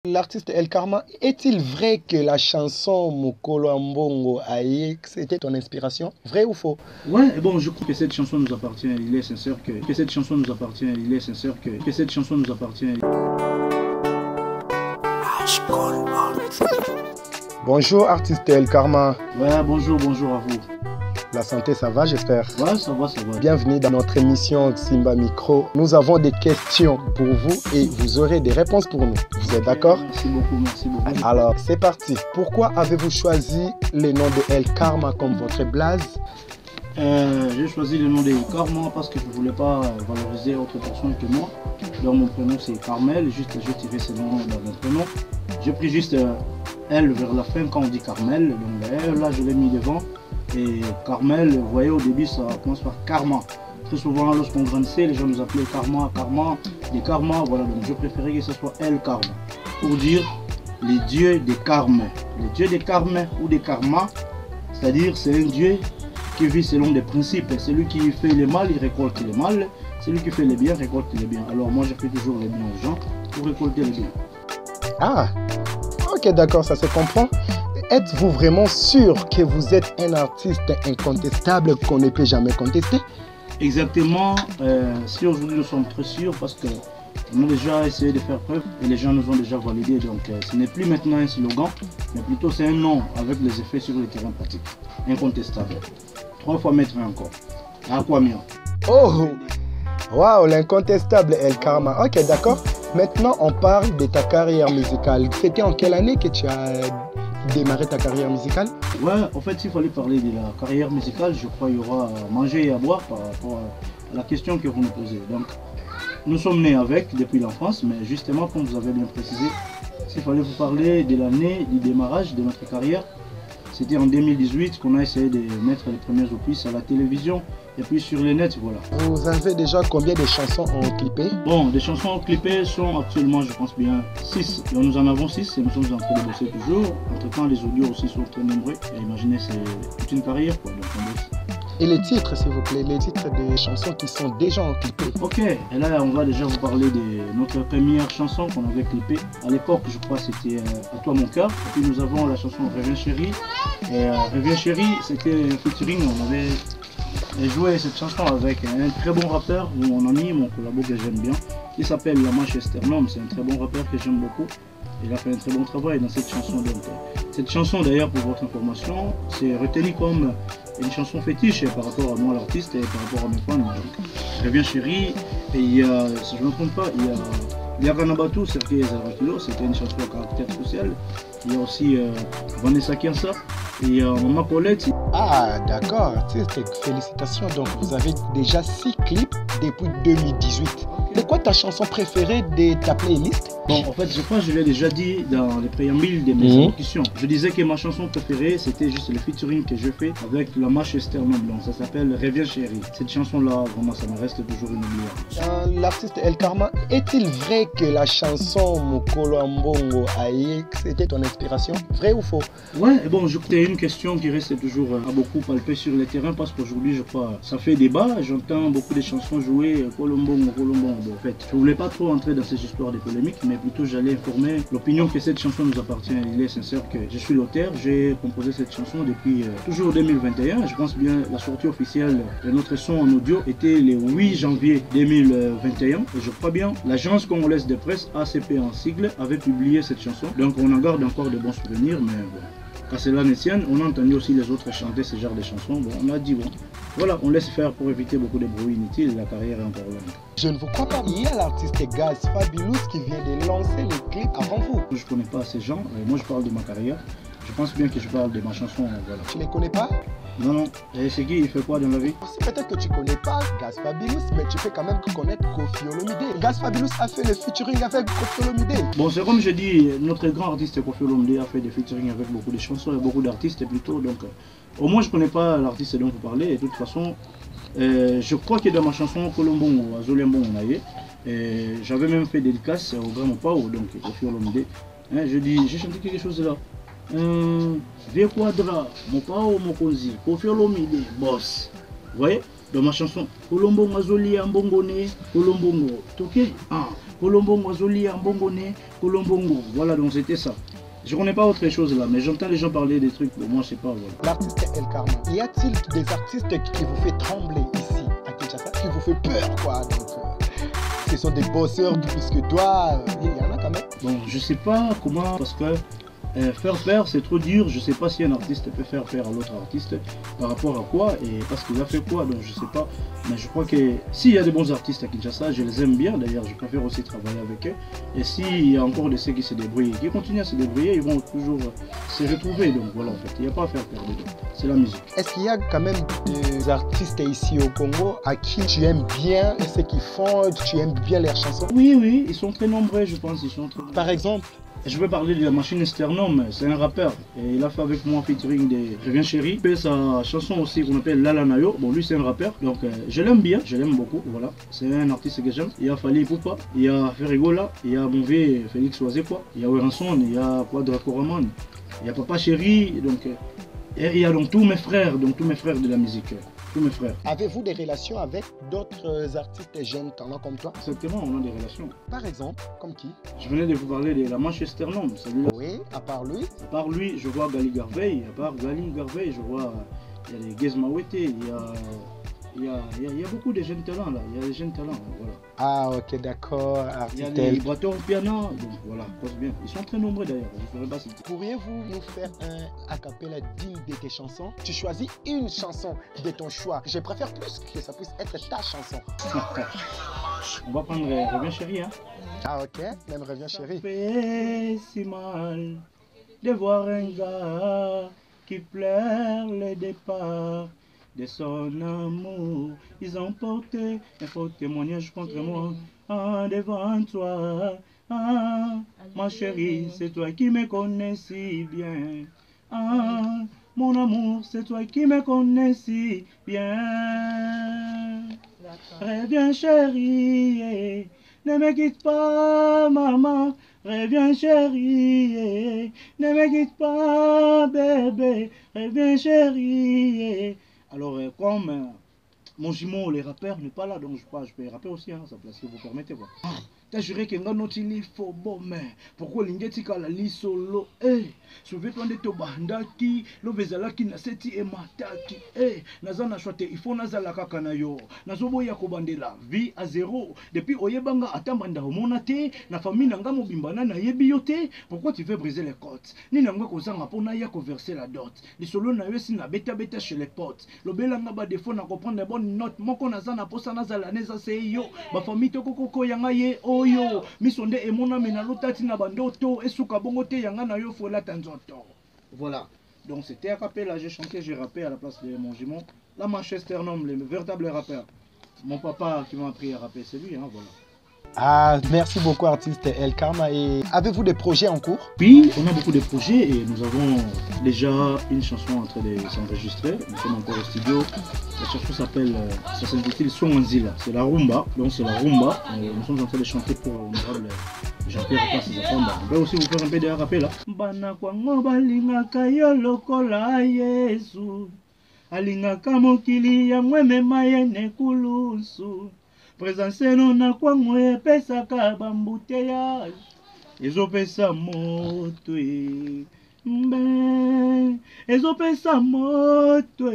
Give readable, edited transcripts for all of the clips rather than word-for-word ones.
L'artiste El Karma, est-il vrai que la chanson Mokolo Ambongo Aye, c'était ton inspiration? Vrai ou faux? Ouais, bon, je crois que cette chanson nous appartient, il est sincère que cette chanson nous appartient, il est sincère que cette chanson nous appartient. Bonjour artiste El Karma. Ouais, bonjour à vous. La santé, ça va, j'espère? Ouais, ça va, ça va. Bienvenue dans notre émission Simba Micro. Nous avons des questions pour vous et vous aurez des réponses pour nous. Vous êtes d'accord? Merci beaucoup, merci beaucoup. Alors, c'est parti. Pourquoi avez-vous choisi le nom de El Karma comme votre blaze? J'ai choisi le nom de Karma parce que je ne voulais pas valoriser autre personne que moi. Donc mon prénom c'est Carmel, juste j'ai tiré ce nom dans mon prénom. J'ai pris juste L vers la fin quand on dit Carmel, donc L là je l'ai mis devant. Et Carmel, vous voyez au début ça commence par Karma. Très souvent lorsqu'on grandissait, les gens nous appelaient Karma, Karma, des Karma, voilà, donc je préférais que ce soit El Karma. Pour dire les dieux des karmes. Les dieux des karmes ou des karmas, c'est-à-dire c'est un dieu qui vit selon des principes. Celui qui fait le mal, il récolte le mal. Celui qui fait le bien, récolte le bien. Alors moi, je fais toujours le bien aux gens pour récolter le bien. Ah, ok, d'accord, ça se comprend. Êtes-vous vraiment sûr que vous êtes un artiste incontestable qu'on ne peut jamais contester? Exactement. Si aujourd'hui nous sommes très sûrs parce que on a déjà essayé de faire preuve et les gens nous ont déjà validé. Donc ce n'est plus maintenant un slogan, mais plutôt c'est un nom avec les effets sur le terrain pratique. Incontestable. 3 fois maître encore. À quoi mieux? Oh, waouh, l'incontestable El Karma. Ok, d'accord. Maintenant, on parle de ta carrière musicale. C'était en quelle année que tu as démarré ta carrière musicale? Ouais, en fait, s'il fallait parler de la carrière musicale, je crois qu'il y aura à manger et à boire par rapport à la question que vous me posez. Donc, nous sommes nés avec depuis l'enfance, mais justement, comme vous avez bien précisé, s'il fallait vous parler de l'année du démarrage de notre carrière, c'était en 2018 qu'on a essayé de mettre les premiers opus à la télévision et puis sur les nets, voilà. Vous avez déjà combien de chansons en clippé? Bon, des chansons clippées sont actuellement, je pense bien, 6. Nous en avons 6 et nous sommes en train de bosser toujours. Entre temps, les audios aussi sont très nombreux. Et imaginez, c'est toute une carrière, quoi. Donc, on bosse. Et les titres, s'il vous plaît, les titres des chansons qui sont déjà en clippé. Ok, et là, on va déjà vous parler de notre première chanson qu'on avait clippée. À l'époque, je crois, c'était À toi mon cœur. Et puis, nous avons la chanson Reviens chérie. Et Reviens chérie, c'était un featuring. On avait joué cette chanson avec un très bon rappeur, mon ami, mon collabo que j'aime bien. Il s'appelle Lamache Esternum. C'est un très bon rappeur que j'aime beaucoup. Il a fait un très bon travail dans cette chanson. Donc, cette chanson, d'ailleurs, pour votre information, c'est retenu comme une chanson fétiche par rapport à moi, l'artiste, et par rapport à mes fans. Donc, Reviens chérie, et il y a, si je ne me trompe pas, il y a Ranabatou, Sergei Zarakilo, c'était une chanson à caractère social. Il y a aussi Vanessa Kiansa, et il y a Maman Paulette. Ah, d'accord, félicitations. Donc, vous avez déjà 6 clips depuis 2018. C'est quoi ta chanson préférée de ta playlist? Bon, en fait, je crois que je l'ai déjà dit dans les préambules de mes émissions. Je disais que ma chanson préférée, c'était juste le featuring que je fais avec Lamache Esternum. Donc, ça s'appelle Reviens chérie. Cette chanson-là, vraiment, ça me reste toujours inoubliable. L'artiste El Karma, est-il vrai que la chanson Mokolo Ambongo Aye, c'était ton inspiration? Vrai ou faux? Ouais, et bon, c'est une question qui reste toujours à beaucoup palper sur le terrain parce qu'aujourd'hui, je crois, ça fait débat. J'entends beaucoup de chansons jouer Colombongo, Colombongo. En fait, je voulais pas trop entrer dans ces histoires de polémiques, mais plutôt j'allais informer l'opinion que cette chanson nous appartient. Il est sincère que je suis l'auteur, j'ai composé cette chanson depuis toujours 2021. Je pense bien la sortie officielle de notre son en audio était le 8 janvier 2021. Et je crois bien l'agence congolaise de presse ACP en sigle avait publié cette chanson. Donc on en garde encore de bons souvenirs, mais bon. Qu'à cela ne tienne, on a entendu aussi les autres chanter ce genre de chansons. Bon, on a dit bon, voilà, on laisse faire pour éviter beaucoup de bruit inutile. La carrière est encore longue. Je ne vous crois pas. Il y a l'artiste Gaz Fabulous qui vient de lancer le clip avant vous. Je ne connais pas ces gens. Moi, je parle de ma carrière. Je pense bien que je parle de ma chanson. Voilà. Tu ne les connais pas? Non, non. Et c'est qui? Il fait quoi dans la vie? Peut-être que tu ne connais pas Gaz Fabulous, mais tu peux quand même connaître Koffi Olomide. Gaz Fabulous a fait le featuring avec Koffi Olomide. Bon, c'est comme je dis, notre grand artiste Koffi Olomide a fait des featuring avec beaucoup de chansons et beaucoup d'artistes plutôt. Donc, au moins, je ne connais pas l'artiste dont vous parlez. Et de toute façon, je crois que dans ma chanson Colombongo, Azoliambo Onaye, j'avais même fait dédicace au grand Pao, donc Koffi Olomide. J'ai chanté quelque chose là. Vieux Quadra, mon Pao, mon Konzi, Koffi Olomide, boss. Vous voyez, dans ma chanson, Colombo Mazoli Ambongone, Colombongo, ok? Ah, Colombo Mazoli Ambongone, Colombongo. Voilà, donc c'était ça. Je connais pas autre chose là, mais j'entends les gens parler des trucs, bon, moi je sais pas. Voilà. L'artiste El Karma, y a-t-il des artistes qui vous fait trembler ici à Kinshasa, qui vous fait peur quoi? Donc, ce sont des bosseurs du plus que toi, il y en a quand même. Bon, je sais pas comment, parce que faire peur c'est trop dur, je sais pas si un artiste peut faire peur à l'autre artiste par rapport à quoi et parce qu'il a fait quoi, donc je sais pas, mais je crois que s'il y a des bons artistes à Kinshasa, je les aime bien d'ailleurs, je préfère aussi travailler avec eux, et s'il y a encore de ceux qui se débrouillent, qui continuent à se débrouiller, ils vont toujours se retrouver, donc voilà en fait, il n'y a pas à faire peur dedans, c'est la musique. Est-ce qu'il y a quand même des artistes ici au Congo à qui tu aimes bien ce qu'ils font, tu aimes bien leurs chansons? Oui, oui, ils sont très nombreux je pense, ils sont très nombreux. Par exemple? Je vais parler de la machine Sternum, c'est un rappeur et il a fait avec moi featuring des Reviens Chéri. Il fait sa chanson aussi qu'on appelle Lala Nayo. Bon, lui c'est un rappeur, donc je l'aime bien, je l'aime beaucoup, voilà. C'est un artiste que j'aime. Il y a Fali Poupa, il y a Ferrigola, il y a mon vieux Félix Oazekwa, il y a Weranson, il y a Quadracoraman, il y a Papa Chéri, donc et il y a donc tous mes frères de la musique. Tous mes frères. Avez-vous des relations avec d'autres artistes jeunes talents comme toi? Exactement, on a des relations. Par exemple, comme qui? Je venais de vous parler de la Manchester Nom, celui-là. Oui, à part lui. À part lui, je vois Gali Garvey. À part Gali Garvey, je vois il y a les Gizma Wete, il y a beaucoup de jeunes talents là. Il y a des jeunes talents, voilà. Ah ok, d'accord. Il y a les Braton Piano, donc voilà, passe bien. Ils sont très nombreux d'ailleurs, je ne ferai pas citer. Pourriez-vous nous faire un a cappella digne de tes chansons? Tu choisis une chanson de ton choix. Je préfère plus que ça puisse être ta chanson. On va prendre Reviens Chéri, hein. Ah ok, même Reviens Chéri. Ça fait si mal de voir un gars qui pleure le départ de son amour. Ils ont porté un faux témoignage contre moi en devant toi. Ah, ma chérie, c'est toi qui me connais si bien. Ah, mon amour, c'est toi qui me connais si bien. Reviens chérie, ne me quitte pas maman. Reviens chérie, ne me quitte pas bébé. Reviens chérie. Alors comme mon jumeau, les rappeurs n'est pas là, donc je crois je peux rapper aussi, hein, ça place si vous permettez quoi. T'as juré que ngano tili fo bon mais pourquoi l'ingeti kala li solo souviens-toi de tobandaki lovezalaki na seti e mataki nazana choite il faut nazala kaka na yo nazoboya kobandela vie à zéro depuis oyebanga atambanda homona te na famille nanga mobimbana na yebi yo te pourquoi tu veux briser les côtes ni nanga kozanga pona ya converser la dot li solo na yo si na beta beta chez les potes lobelanga ba défaut na comprendre les bonnes notes moko nazana posa nazala neza se yo ba famille tokoko yanga ye oyo misonde emona mena lotati na bandoto esuka bongo te yanga na yo fola tanzoto. Voilà, donc c'était a cappella, j'ai chanté, j'ai rappé à la place de mon jumeau. La Manchester Nom, le véritable rappeur. Mon papa qui m'a appris à rapper, c'est lui, hein, voilà. Ah, merci beaucoup artiste El Karma. Et avez-vous des projets en cours? Oui, on a beaucoup de projets et nous avons déjà une chanson en train de s'enregistrer. Nous sommes encore au studio. La chanson s'appelle, ça s'intitule Songanzila. C'est la rumba, donc c'est la rumba. Nous sommes en train de chanter pour l'honorable Jean-Pierre Passe Zapamba. On peut aussi vous faire un peu de rappel là. Bana kwango balingaka yo lokola Yesu. Alingaka mokili ya mwemema yene kulusu. Présence na kwango epesaka bambuteyage. Ezopesa moto mbe. Ezopesa moto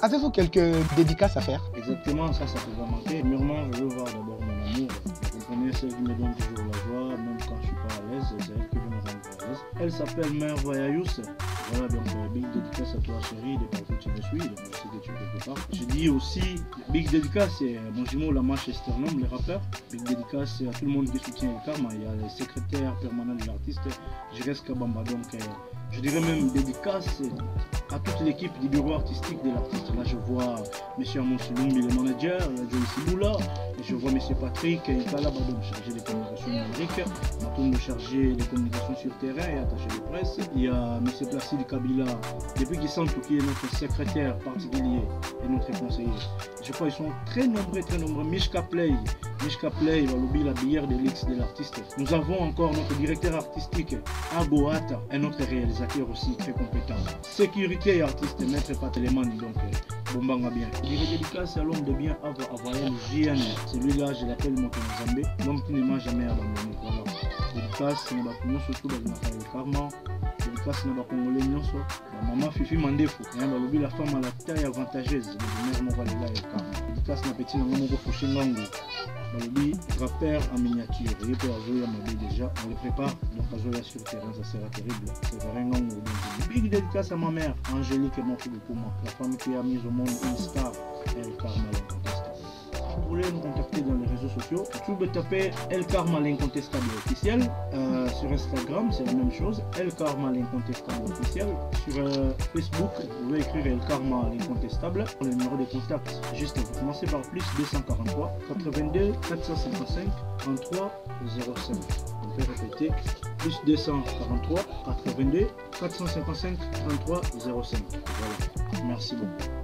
Avez-vous quelques dédicaces à faire? Exactement, ça peut pas manquer. Mûrement, je veux voir d'abord mon amour. Vous comprenez, celle qui me donne toujours la joie, même quand je suis pas à l'aise, c'est elle qui veut me rendre à l'aise. Elle s'appelle Mère Voyayous. Voilà, donc big dédicace à toi chérie, de partout tu me suis, donc je sais que tu es quelque part. Je dis aussi, big dédicace, c'est mon jumeau la Manchester Nom, le rappeur. Big dédicace, c'est à tout le monde qui soutient El Karma. Il y a les secrétaires permanents de l'artiste, Jires Kabamba. Donc je dirais même dédicace à toute l'équipe du bureau artistique de l'artiste. Là je vois M. Amonsulumbi, le manager, il y a Joey Siboula, et je vois M. Patrick, il est là-bas, donc chargé des communications numériques, Matoum chargé des communications sur terrain et attaché de presse. Il y a M. Placide Kabila, depuis qu'il semble qui est notre secrétaire particulier et notre conseiller. Je crois qu'ils sont très nombreux, très nombreux. Mishka Play, va lobby la bière de l'X de l'artiste. Nous avons encore notre directeur artistique, Agoata, un autre réalisateur aussi très compétent. Sécurité et artiste, Maître Patelemani, donc Bombanga bien. Je dirais dédicace à l'homme de bien Avoyel JN. Celui-là, je l'appelle Motonzambe. L'homme qui ne m'a jamais abandonné. Voilà. Dédicace, na bakongo surtout bazina El Karma. Dédicace na bakongolais nyonso. La maman Fifi Mandefo. Balobi la femme à la taille avantageuse. Le mère moko alela El Karma. Dédicace na petit nango moko Fouché Ngango. Balobi rappeur en miniature. Il peut Azoya Mabé déjà. On le prépare. Donc Azoya sur le terrain, ça sera terrible. C'est vrai Ngango. Big dédicace à ma mère Angélique et mon fils pour moi. La femme qui a mis au monde une star. El Karma l'incontestable. Si vous voulez nous contacter dans les réseaux sociaux, YouTube tapez El Karma l'incontestable officiel. Sur Instagram, c'est la même chose. El Karma l'incontestable officiel. Sur Facebook, vous pouvez écrire El Karma l'incontestable. Le numéro de contact, juste vous commencez par plus 243 82 455 33 05. On peut répéter plus 243 82 455 33 05. Voilà. Merci beaucoup.